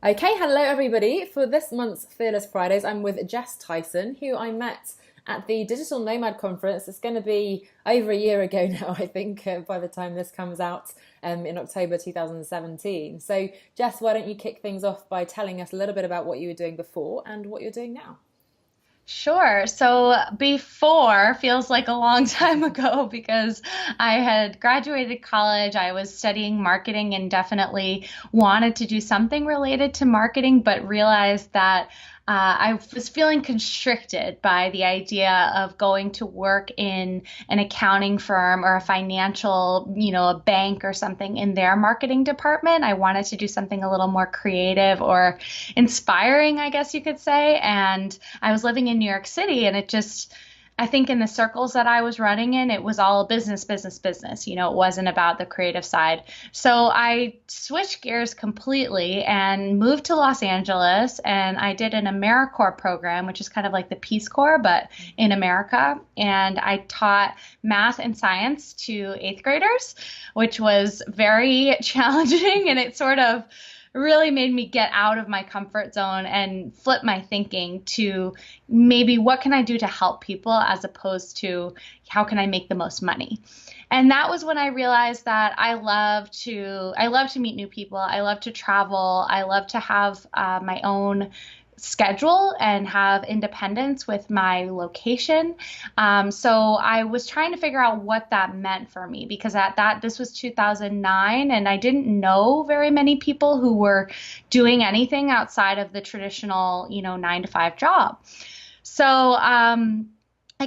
Okay, hello everybody. For this month's Fearless Fridays, I'm with Jess Tyson, who I met at the Digital Nomad Conference. It's going to be over a year ago now, I think, by the time this comes out in October 2017. So, Jess, why don't you kick things off by telling us a little bit about what you were doing before and what you're doing now? Sure. So before feels like a long time ago because I had graduated college. I was studying marketing and definitely wanted to do something related to marketing, but realized that I was feeling constricted by the idea of going to work in an accounting firm or a financial, a bank or something in their marketing department. I wanted to do something a little more creative or inspiring, I guess you could say. And I was living in New York City, and I think in the circles that I was running in, it was all business, business, business. It wasn't about the creative side. So I switched gears completely and moved to Los Angeles, and I did an AmeriCorps program, which is kind of like the Peace Corps, but in America. And I taught math and science to eighth graders, which was very challenging, and it sort of really made me get out of my comfort zone and flip my thinking to maybe what can I do to help people as opposed to how can I make the most money. And that was when I realized that I love to meet new people. I love to travel. I love to have my own schedule and have independence with my location. So I was trying to figure out what that meant for me because this was 2009 and I didn't know very many people who were doing anything outside of the traditional, 9 to 5 job. So, I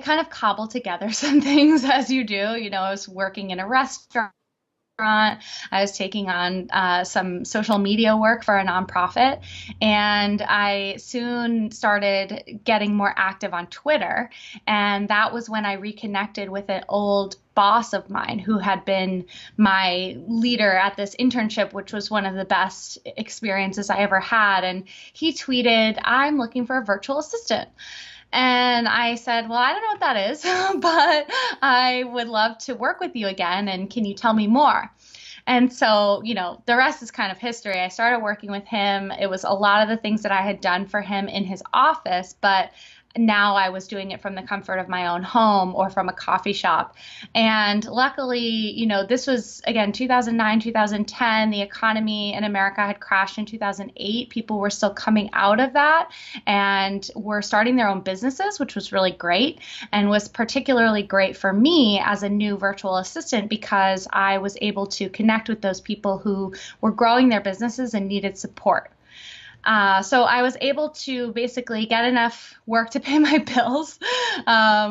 kind of cobbled together some things as you do. I was working in a restaurant. I was taking on some social media work for a nonprofit, and I soon started getting more active on Twitter. And that was when I reconnected with an old boss of mine who had been my leader at this internship, which was one of the best experiences I ever had. And he tweeted, "I'm looking for a virtual assistant." And I said, "Well, I don't know what that is, but I would love to work with you again. And can you tell me more?" And so, the rest is kind of history. I started working with him. It was a lot of the things that I had done for him in his office, but now I was doing it from the comfort of my own home or from a coffee shop. And luckily, this was again 2009, 2010. The economy in America had crashed in 2008. People were still coming out of that and were starting their own businesses, which was really great and was particularly great for me as a new virtual assistant because I was able to connect with those people who were growing their businesses and needed support. So I was able to basically get enough work to pay my bills,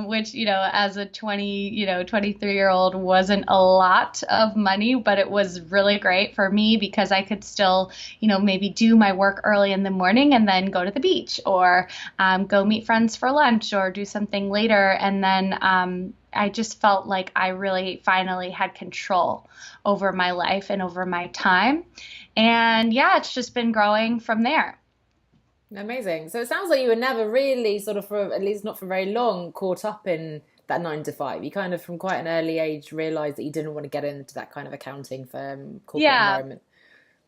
which, as a 23-year-old wasn't a lot of money, but it was really great for me because I could still, maybe do my work early in the morning and then go to the beach or go meet friends for lunch or do something later. And then I just felt like I really finally had control over my life and over my time. And yeah, it's just been growing from there. Amazing. So it sounds like you were never really sort of, for at least not for very long, caught up in that 9 to 5. You kind of, from quite an early age, realized that you didn't want to get into that kind of accounting firm, corporate Yeah, environment.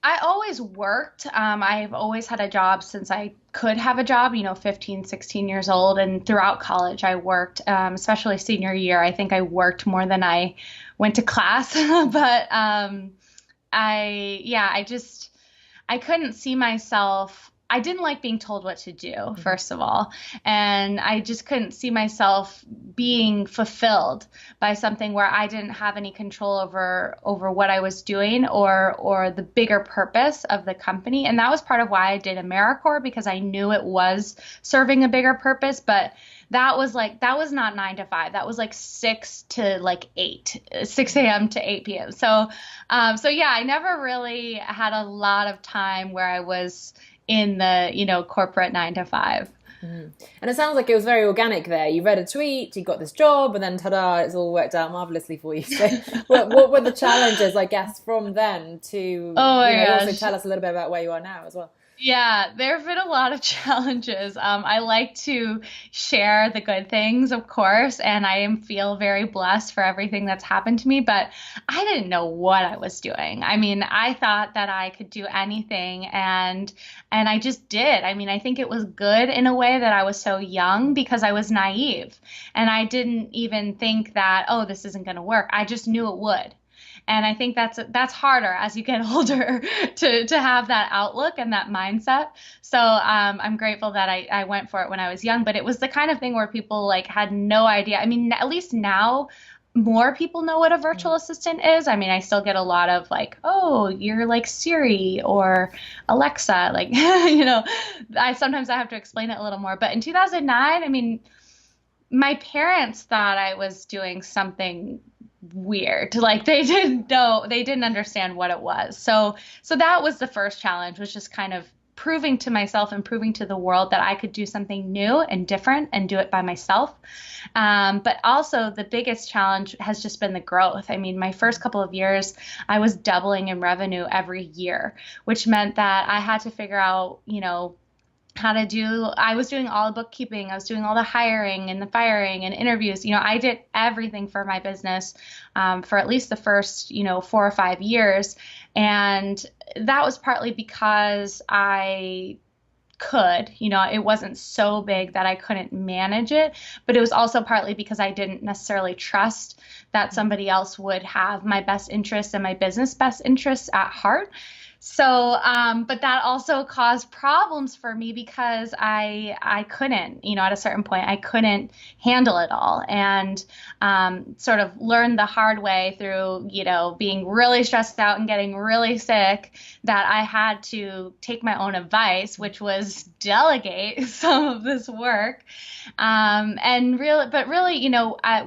I always worked. I've always had a job since I could have a job, 15, 16 years old. And throughout college, I worked, especially senior year. I think I worked more than I went to class. But I couldn't see myself. I didn't like being told what to do, Mhm. first of all. And I just couldn't see myself being fulfilled by something where I didn't have any control over what I was doing or the bigger purpose of the company. And that was part of why I did AmeriCorps because I knew it was serving a bigger purpose, but that was not 9 to 5. That was like 6 to 8, 6 a.m. to 8 p.m. So yeah, I never really had a lot of time where I was in the, corporate 9 to 5. And it sounds like it was very organic there. You read a tweet, you got this job, and then ta-da, it's all worked out marvelously for you. So what were the challenges, I guess, from then to, Oh my also gosh. tell us a little bit about where you are now as well? Yeah, there have been a lot of challenges. I like to share the good things, of course, and feel very blessed for everything that's happened to me, but I didn't know what I was doing. I mean, I thought that I could do anything and I just did. I mean, I think it was good in a way that I was so young because I was naive and I didn't even think that, oh, this isn't going to work. I just knew it would. And I think that's harder as you get older to have that outlook and that mindset. So I'm grateful that I went for it when I was young, but it was the kind of thing where people like had no idea. I mean, at least now more people know what a virtual assistant is. I mean, I still get a lot of like, oh, you're like Siri or Alexa, like, I have to explain it a little more. But in 2009, I mean, my parents thought I was doing something weird. Like they didn't understand what it was. So that was the first challenge, was just kind of proving to myself and proving to the world that I could do something new and different and do it by myself. But also the biggest challenge has just been the growth. I mean, my first couple of years, I was doubling in revenue every year, which meant that I had to figure out, I was doing all the bookkeeping, I was doing all the hiring and the firing and interviews. I did everything for my business for at least the first, 4 or 5 years. And that was partly because I could, it wasn't so big that I couldn't manage it, but it was also partly because I didn't necessarily trust that somebody else would have my best interests and my business best interests at heart. So, but that also caused problems for me because I couldn't, at a certain point, I couldn't handle it all, and sort of learned the hard way through, being really stressed out and getting really sick, that I had to take my own advice, which was delegate some of this work. But really,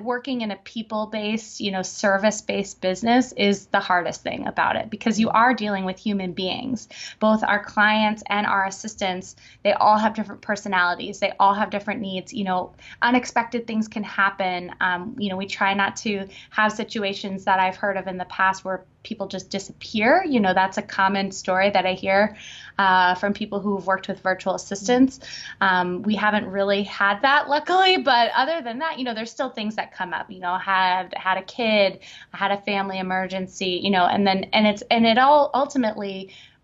working in a people-based, service-based business is the hardest thing about it, because you are dealing with human beings. Both our clients and our assistants, they all have different personalities. They all have different needs. Unexpected things can happen. We try not to have situations that I've heard of in the past where people just disappear. That's a common story that I hear from people who've worked with virtual assistants. We haven't really had that, luckily, but other than that, there's still things that come up. Had a kid, had a family emergency, and it all ultimately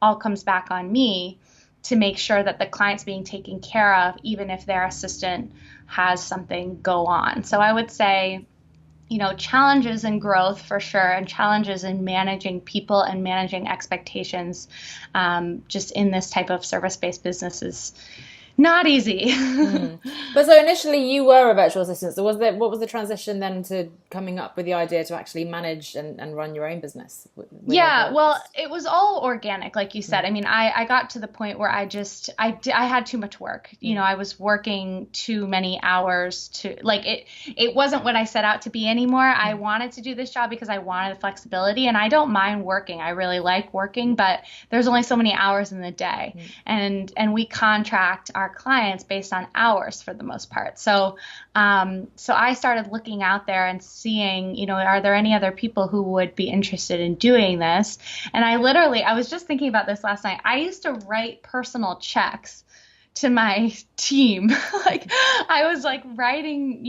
all comes back on me to make sure that the client's being taken care of, even if their assistant has something go on. So I would say, challenges in growth for sure, and challenges in managing people and managing expectations, just in this type of service-based business is not easy. But so initially you were a virtual assistant. So what was the transition then to coming up with the idea to actually manage and run your own business? Yeah, well, it was all organic, like you said. I mean, I got to the point where I had too much work. I was working too many hours it wasn't what I set out to be anymore. I wanted to do this job because I wanted the flexibility, and I don't mind working. I really like working, but there's only so many hours in the day. And we contract our clients based on hours for the most part. So I started looking out there and seeing, are there any other people who would be interested in doing this? And I was just thinking about this last night. I used to write personal checks to my team. Like I was like writing,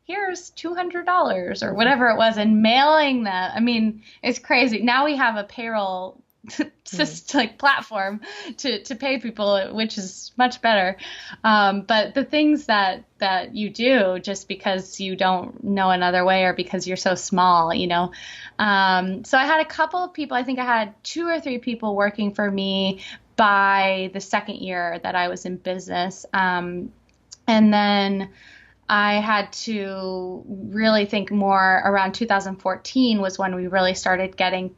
here's $200 or whatever it was, and mailing them. I mean, it's crazy. Now we have a payroll platform to pay people, which is much better. But the things that you do just because you don't know another way, or because you're so small, So I had a couple of people. I think I had 2 or 3 people working for me by the second year that I was in business. And then I had to really think more. Around 2014 was when we really started getting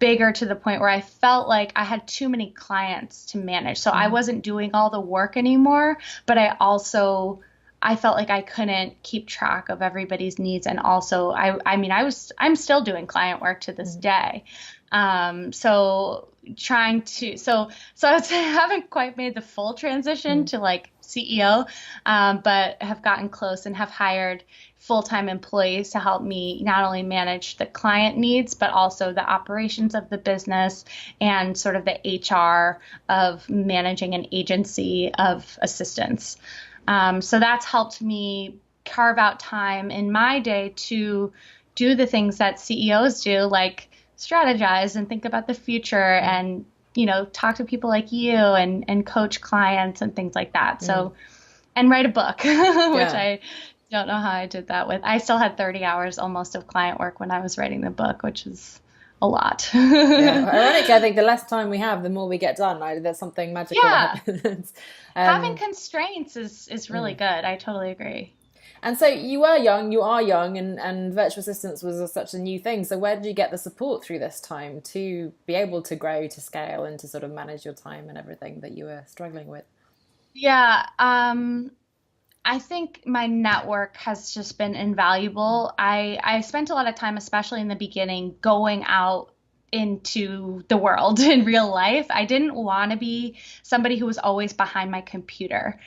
bigger, to the point where I felt like I had too many clients to manage. So I wasn't doing all the work anymore, but I I felt like I couldn't keep track of everybody's needs. And also I'm still doing client work to this day. So trying to, so I would say I haven't quite made the full transition to like CEO, but have gotten close and have hired full-time employees to help me not only manage the client needs, but also the operations of the business and sort of the HR of managing an agency of assistants. So that's helped me carve out time in my day to do the things that CEOs do, like strategize and think about the future and, talk to people like you and coach clients and things like that. So, and write a book, which I don't know how I did that with. I still had 30 hours almost of client work when I was writing the book, which is a lot. Ironically, I think the less time we have, the more we get done. There's something magical that happens. Having constraints is really good. I totally agree. And so you are young, and virtual assistants was such a new thing. So where did you get the support through this time to be able to grow, to scale, and to sort of manage your time and everything that you were struggling with? Yeah, I think my network has just been invaluable. I spent a lot of time, especially in the beginning, going out into the world in real life. I didn't want to be somebody who was always behind my computer.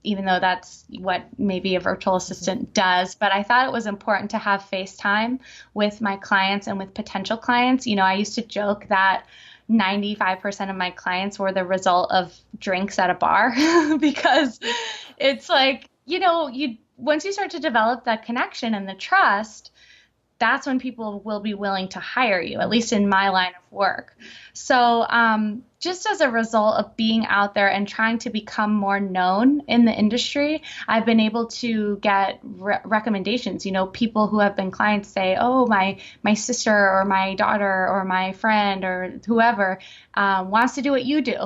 Even though that's what maybe a virtual assistant does. But I thought it was important to have FaceTime with my clients and with potential clients. I used to joke that 95% of my clients were the result of drinks at a bar because it's like, once you start to develop that connection and the trust, that's when people will be willing to hire you, at least in my line of work. So just as a result of being out there and trying to become more known in the industry, I've been able to get recommendations. People who have been clients say, oh, my sister or my daughter or my friend or whoever wants to do what you do.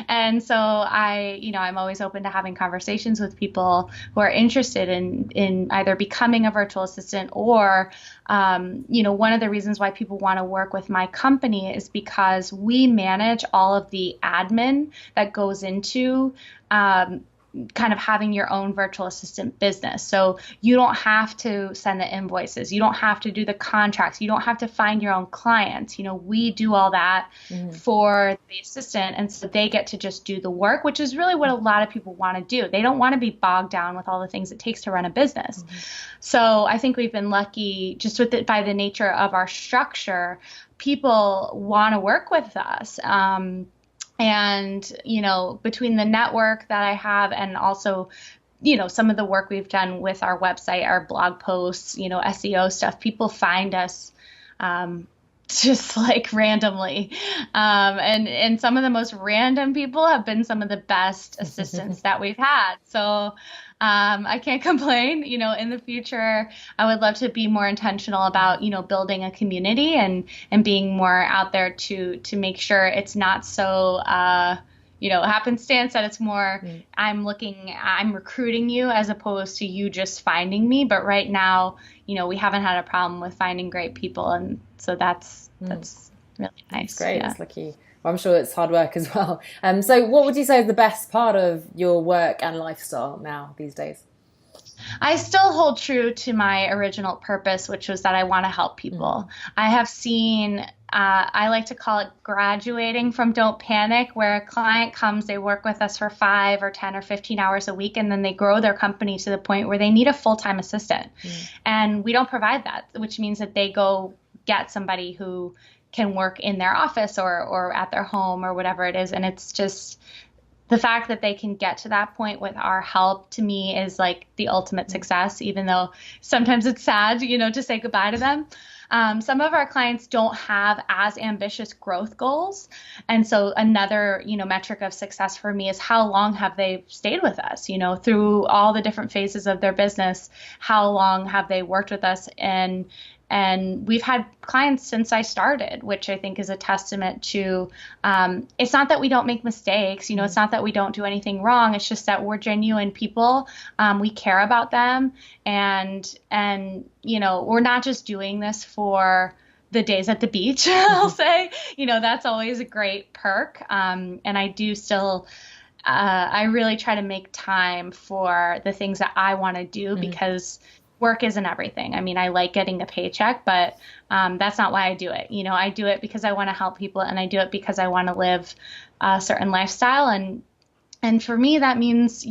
And so I'm always open to having conversations with people who are interested in either becoming a virtual assistant or, one of the reasons why people want to work with my company is because we manage all of the admin that goes into kind of having your own virtual assistant business. So you don't have to send the invoices. You don't have to do the contracts. You don't have to find your own clients. We do all that for the assistant. And so they get to just do the work, which is really what a lot of people want to do. They don't want to be bogged down with all the things it takes to run a business. So I think we've been lucky just with it by the nature of our structure. People want to work with us. And, between the network that I have and also, some of the work we've done with our website, our blog posts, SEO stuff, people find us just like randomly. And some of the most random people have been some of the best assistants that we've had. So I can't complain. In the future, I would love to be more intentional about, building a community and being more out there to make sure it's not so, happenstance, that it's more, I'm recruiting you as opposed to you just finding me. But right now, we haven't had a problem with finding great people. And so that's really nice. That's great. It's lucky. Well, I'm sure it's hard work as well. So what would you say is the best part of your work and lifestyle now these days? I still hold true to my original purpose, which was that I want to help people. I have seen, I like to call it graduating from Don't Panic, where a client comes, they work with us for 5 or 10 or 15 hours a week, and then they grow their company to the point where they need a full-time assistant. And we don't provide that, which means that they go get somebody who can work in their office or at their home or whatever it is. And it's just the fact that they can get to that point with our help, to me, is like the ultimate success, even though sometimes it's sad, to say goodbye to them. Some of our clients don't have as ambitious growth goals. And so another, metric of success for me is how long have they stayed with us, through all the different phases of their business, how long have they worked with us? And we've had clients since I started, which I think is a testament to, it's not that we don't make mistakes, it's not that we don't do anything wrong. It's just that we're genuine people. We care about them. And we're not just doing this for the days at the beach, I'll say, that's always a great perk. And I do still I really try to make time for the things that I want to do Hmm. because work isn't everything. I mean, I like getting a paycheck, but that's not why I do it. I do it because I want to help people, and I do it because I want to live a certain lifestyle. And for me, that means,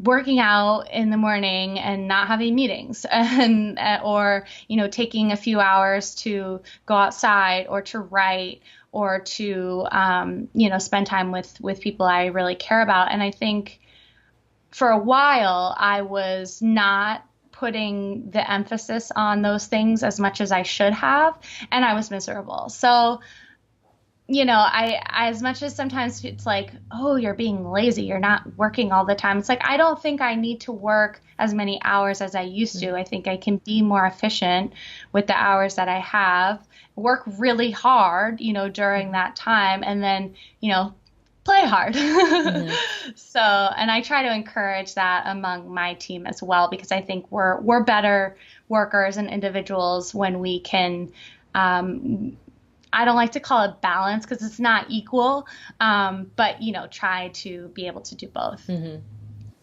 working out in the morning and not having meetings and or, taking a few hours to go outside or to write or to, spend time with people I really care about. And I think for a while, I was not putting the emphasis on those things as much as I should have, and I was miserable. So, as much as sometimes it's like, oh, you're being lazy, you're not working all the time. It's like, I don't think I need to work as many hours as I used to. I think I can be more efficient with the hours that I have, work really hard, during that time, and then, play hard. Hmm. So, and I try to encourage that among my team as well, because I think we're better workers and individuals when we can, I don't like to call it balance because it's not equal, but try to be able to do both. Hmm.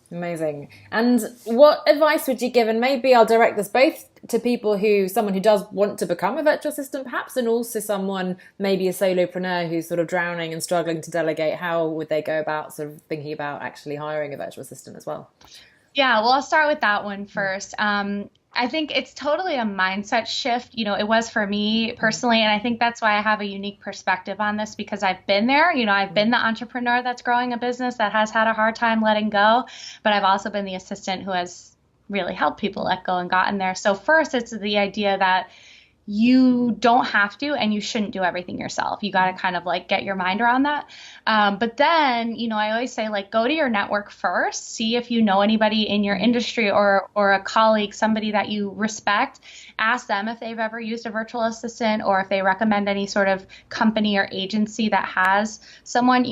Amazing. And what advice would you give? And maybe I'll direct this both to someone who does want to become a virtual assistant, perhaps, and also someone, maybe a solopreneur who's sort of drowning and struggling to delegate. How would they go about sort of thinking about actually hiring a virtual assistant as well? Yeah, well, I'll start with that one first. I think it's totally a mindset shift. It was for me personally, and I think that's why I have a unique perspective on this because I've been there. I've been the entrepreneur that's growing a business that has had a hard time letting go, but I've also been the assistant who has really helped people let go and gotten there. So first, it's the idea that you don't have to and you shouldn't do everything yourself. You got to kind of like get your mind around that. But then, I always say like go to your network first, see if you know anybody in your industry or a colleague, somebody that you respect. Ask them if they've ever used a virtual assistant or if they recommend any sort of company or agency that has someone.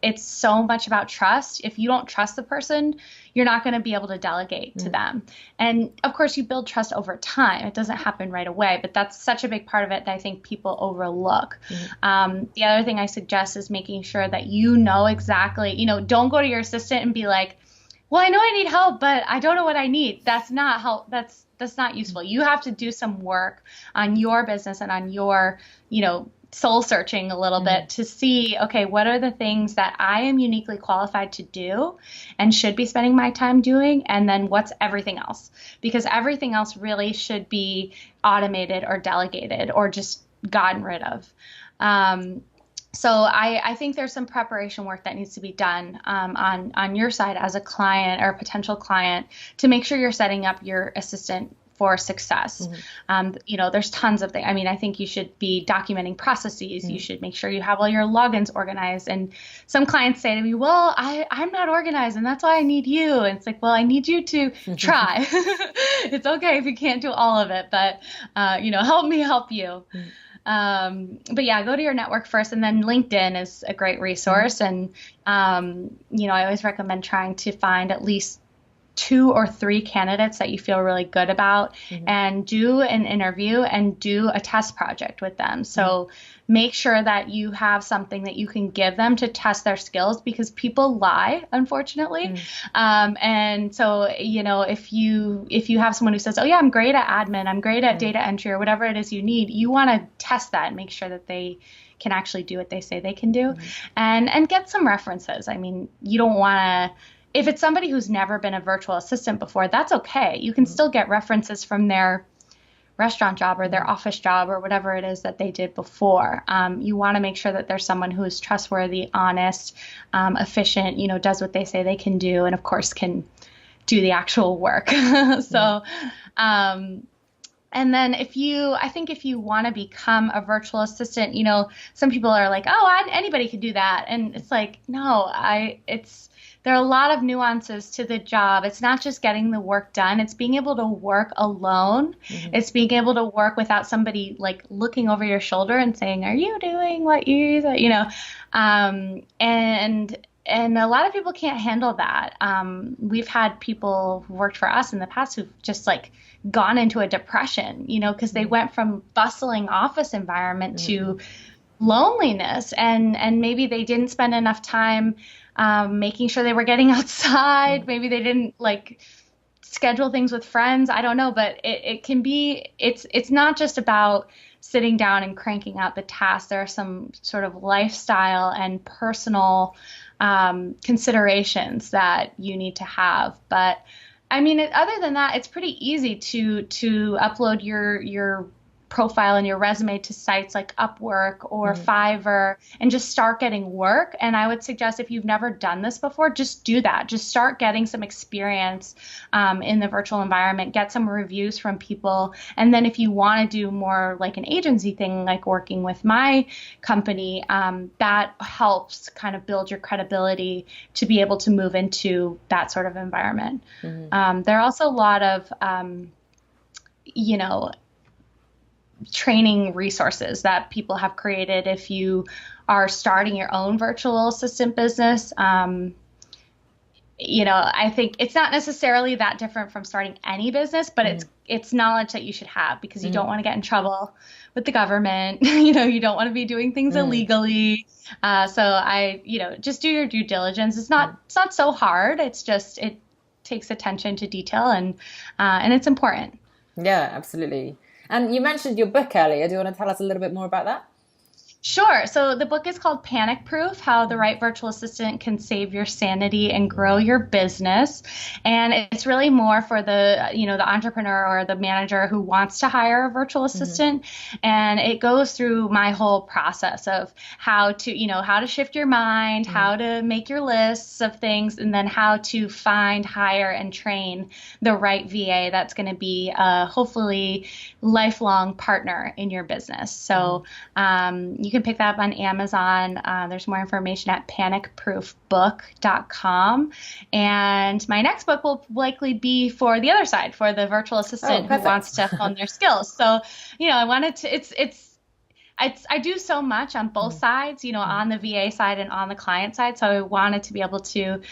It's so much about trust. If you don't trust the person, you're not going to be able to delegate to them. And of course, you build trust over time. It doesn't happen right away, but that's such a big part of it that I think people overlook. The other thing I suggest is making sure that you know exactly, don't go to your assistant and be like, well, I know I need help, but I don't know what I need. That's not help. That's not useful. You have to do some work on your business and on your, soul searching a little bit to see, okay, what are the things that I am uniquely qualified to do and should be spending my time doing? And then what's everything else? Because everything else really should be automated or delegated or just gotten rid of. So I think there's some preparation work that needs to be done on your side as a client or a potential client to make sure you're setting up your assistant for success. There's tons of things. I mean, I think you should be documenting processes. You should make sure you have all your logins organized. And some clients say to me, well, I'm not organized and that's why I need you. And it's like, well, I need you to try. It's okay if you can't do all of it, but, help me help you. But yeah, go to your network first, and then LinkedIn is a great resource. And, I always recommend trying to find at least 2 or 3 candidates that you feel really good about and do an interview and do a test project with them. So make sure that you have something that you can give them to test their skills because people lie, unfortunately. And so, if you have someone who says, oh yeah, I'm great at admin, I'm great at data entry or whatever it is you need, you want to test that and make sure that they can actually do what they say they can do and get some references. I mean, you don't want to, if it's somebody who's never been a virtual assistant before, that's okay. You can still get references from their restaurant job or their office job or whatever it is that they did before. You want to make sure that there's someone who is trustworthy, honest, efficient, does what they say they can do, and of course can do the actual work. So, and then if you want to become a virtual assistant, some people are like, oh, anybody could do that. And it's like, no, there are a lot of nuances to the job. It's not just getting the work done. It's being able to work alone. It's being able to work without somebody like looking over your shoulder and saying, are you doing what and a lot of people can't handle that. We've had people who worked for us in the past who've just like gone into a depression, because they went from bustling office environment to loneliness, and maybe they didn't spend enough time making sure they were getting outside. Mm. Maybe they didn't like schedule things with friends. I don't know, but it can be, it's not just about sitting down and cranking out the tasks. There are some sort of lifestyle and personal considerations that you need to have. But I mean, other than that, it's pretty easy to upload your profile and your resume to sites like Upwork or Fiverr and just start getting work. And I would suggest, if you've never done this before, just do that. Just start getting some experience in the virtual environment, get some reviews from people. And then if you want to do more like an agency thing, like working with my company, that helps kind of build your credibility to be able to move into that sort of environment. There are also a lot of, you know, training resources that people have created if you are starting your own virtual assistant business. You know, I think it's not necessarily that different from starting any business, but it's knowledge that you should have, because you don't want to get in trouble with the government. You know, you don't want to be doing things illegally. So you know, just do your due diligence. It's not so hard. It's just, it takes attention to detail, and it's important. Yeah, absolutely. And you mentioned your book earlier. Do you want to tell us a little bit more about that? Sure. So the book is called Panic Proof: How the Right Virtual Assistant Can Save Your Sanity and Grow Your Business. And it's really more for the, you know, the entrepreneur or the manager who wants to hire a virtual assistant. And it goes through my whole process of how to, you know, how to shift your mind, how to make your lists of things, and then how to find, hire, and train the right VA that's going to be a hopefully lifelong partner in your business. So you can pick that up on Amazon. There's more information at panicproofbook.com. And my next book will likely be for the other side, for the virtual assistant who wants to hone their skills. So, you know, I wanted to, I do so much on both sides, you know, on the VA side and on the client side. So I wanted to be able to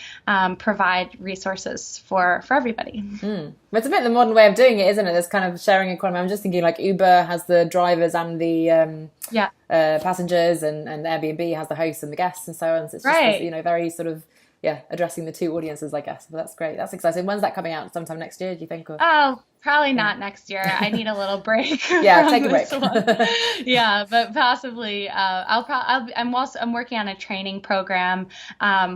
provide resources for everybody. But it's a bit the modern way of doing it, isn't it? This kind of sharing economy. I'm just thinking like Uber has the drivers and the passengers, and Airbnb has the hosts and the guests and so on. So it's just this, you know, very sort of, addressing the two audiences, I guess. But that's great. That's exciting. When's that coming out? Sometime next year, do you think? Or? Oh, probably not next year. I need a little break. Take a break. But possibly. I'm working on a training program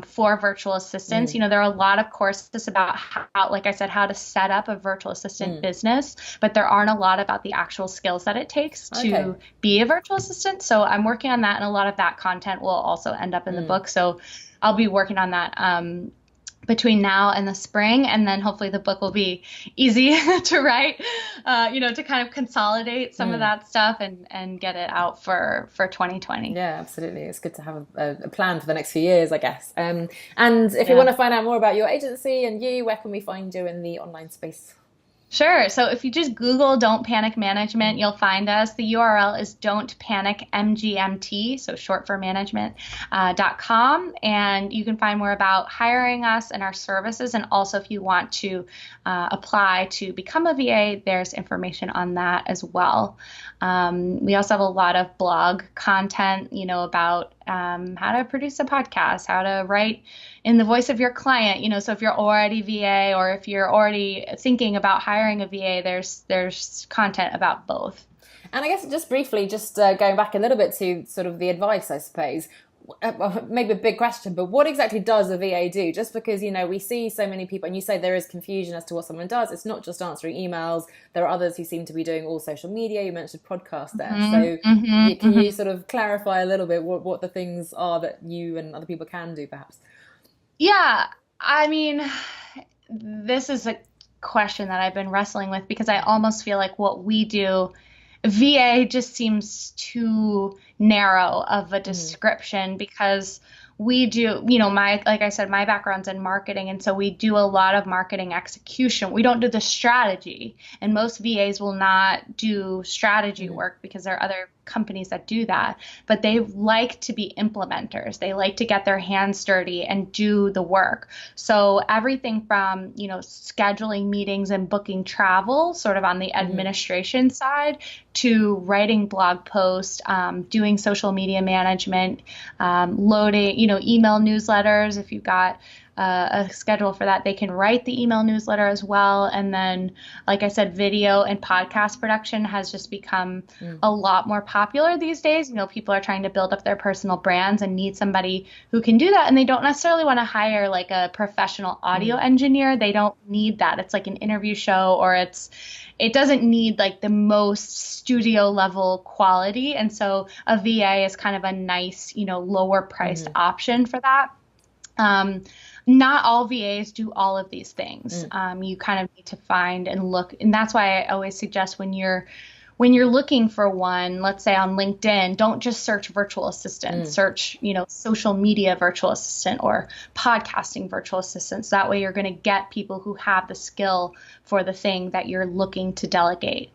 for virtual assistants. You know, there are a lot of courses about how, like I said, how to set up a virtual assistant business, but there aren't a lot about the actual skills that it takes to be a virtual assistant. So I'm working on that, and a lot of that content will also end up in the book. So I'll be working on that between now and the spring, and then hopefully the book will be easy to write, you know, to kind of consolidate some of that stuff and get it out for 2020. Yeah, absolutely. It's good to have a plan for the next few years, I guess. And if you want to find out more about your agency and you, where can we find you in the online space? Sure. So if you just Google Don't Panic Management, you'll find us. The URL is Don't Panic MGMT, so short for management.com. And you can find more about hiring us and our services. And also, if you want to apply to become a VA, there's information on that as well. We also have a lot of blog content, you know, about how to produce a podcast, how to write in the voice of your client, you know, so if you're already VA or if you're already thinking about hiring a VA, there's content about both. And I guess just briefly, just going back a little bit to sort of the advice, I suppose, maybe a big question, but what exactly does a VA do? Just because, you know, we see so many people, and you say there is confusion as to what someone does. It's not just answering emails. There are others who seem to be doing all social media. You mentioned podcasts there. So can you sort of clarify a little bit what the things are that you and other people can do, perhaps? Yeah, I mean, this is a question that I've been wrestling with, because I almost feel like what we do, VA just seems too narrow of a description, because we do, you know, like I said, my background's in marketing. And so we do a lot of marketing execution. We don't do the strategy. And most VAs will not do strategy work because there are other companies that do that, but they like to be implementers. They like to get their hands dirty and do the work. So everything from, scheduling meetings and booking travel, sort of on the administration side, to writing blog posts, doing social media management, loading, email newsletters. If you've got a schedule for that, they can write the email newsletter as well. And then, like I said, video and podcast production has just become a lot more popular these days. People are trying to build up their personal brands and need somebody who can do that. And they don't necessarily want to hire like a professional audio engineer. They don't need that. It's like an interview show, or it doesn't need like the most studio level quality. And so a VA is kind of a nice, lower priced option for that. Not all VAs do all of these things. You kind of need to find and look. And that's why I always suggest when you're looking for one, let's say on LinkedIn, don't just search virtual assistant, search, social media virtual assistant or podcasting virtual assistants. That way you're going to get people who have the skill for the thing that you're looking to delegate.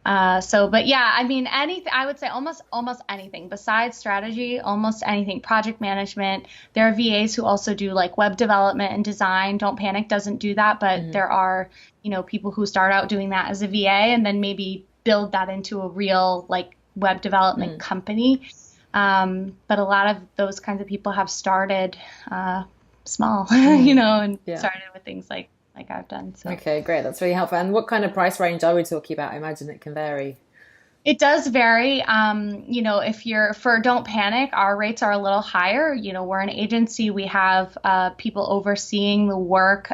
But yeah, I mean, anything, I would say almost anything besides strategy, almost anything, project management. There are VAs who also do like web development and design. Don't Panic doesn't do that, but there are, people who start out doing that as a VA and then maybe build that into a real like web development company. But a lot of those kinds of people have started, small, and started with things like I've done. So. Okay, great. That's really helpful. And what kind of price range are we talking about? I imagine it can vary. It does vary. If you're for Don't Panic, our rates are a little higher. We're an agency. We have people overseeing the work.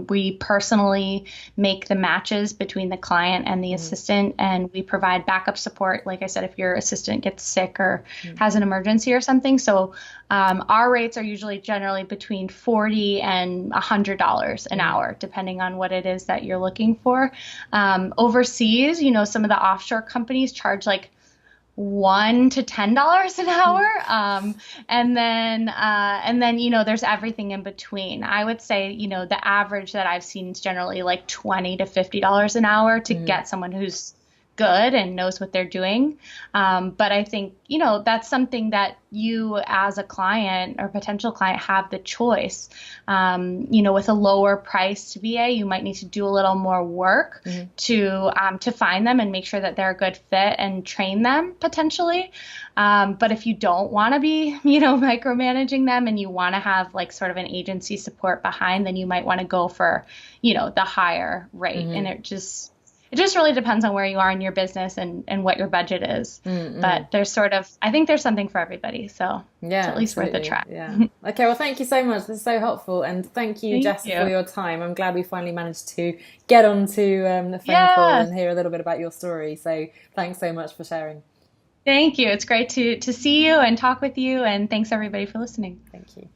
We personally make the matches between the client and the assistant, and we provide backup support. Like I said, if your assistant gets sick or has an emergency or something. So our rates are usually generally between $40 and $100 an hour, depending on what it is that you're looking for. Overseas, some of the offshore companies charge like $1 to $10 an hour. And then, there's everything in between. I would say, the average that I've seen is generally like $20 to $50 an hour to get someone who's good and knows what they're doing. But I think, that's something that you as a client or potential client have the choice. With a lower priced VA, you might need to do a little more work to find them and make sure that they're a good fit and train them potentially. But if you don't want to be, micromanaging them and you want to have like sort of an agency support behind, then you might want to go for, the higher rate. And it just really depends on where you are in your business and what your budget is. But I think there's something for everybody. So it's at least worth a try. Yeah. Okay. Well, thank you so much. This is so helpful. And thank you, Jess, for your time. I'm glad we finally managed to get onto the phone call and hear a little bit about your story. So thanks so much for sharing. Thank you. It's great to see you and talk with you. And thanks everybody for listening. Thank you.